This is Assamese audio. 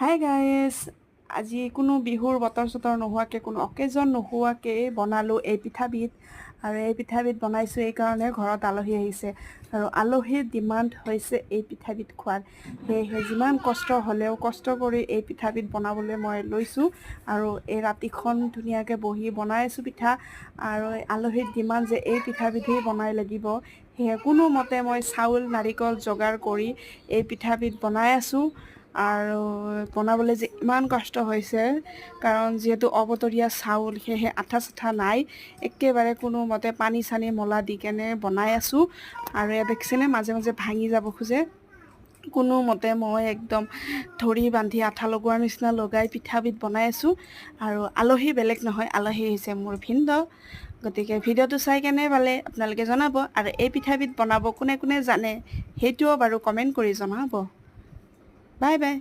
হাই গাইজ, আজি কোনো বিহুৰ বতৰ চতৰ নোহোৱাকৈ কোনো অকেজন নোহোৱাকৈ বনালোঁ এই পিঠাবিধ। আৰু এই পিঠাবিধ বনাইছোঁ এইকাৰণে ঘৰত আলহী আহিছে আৰু আলহীৰ ডিমাণ্ড হৈছে এই পিঠাবিধ খোৱাৰ। সেয়েহে যিমান কষ্ট হ'লেও কষ্ট কৰি এই পিঠাবিধ বনাবলৈ মই লৈছোঁ আৰু এই ৰাতিখন ধুনীয়াকৈ বহি বনাই আছোঁ পিঠা। আৰু আলহীৰ ডিমাণ্ড যে এই পিঠাবিধেই বনাই লাগিব, সেয়ে কোনোমতে মই চাউল নাৰিকল যোগাৰ কৰি এই পিঠাবিধ বনাই আছোঁ। আৰু বনাবলৈ যে ইমান কষ্ট হৈছে, কাৰণ যিহেতু অবতৰীয়া চাউল, সেয়েহে আঠা চাঠা নাই, একেবাৰে কোনোমতে পানী চানী মলা দি কেনে বনাই আছোঁ। আৰু ইয়াত দেখিছেনে মাজে মাজে ভাঙি যাব খোজে। কোনোমতে মই একদম ধৰি বান্ধি আঠা লগোৱাৰ নিচিনা লগাই পিঠাবিধ বনাই আছোঁ। আৰু আলহী বেলেগ নহয়, আলহী হৈছে মোৰ ভিনদেউ। গতিকে ভিডিঅ'টো চাই কেনে পালে আপোনালোকে জনাব, আৰু এই পিঠাবিধ বনাব কোনে কোনে জানে সেইটোও বাৰু কমেণ্ট কৰি জনাব। Bye bye.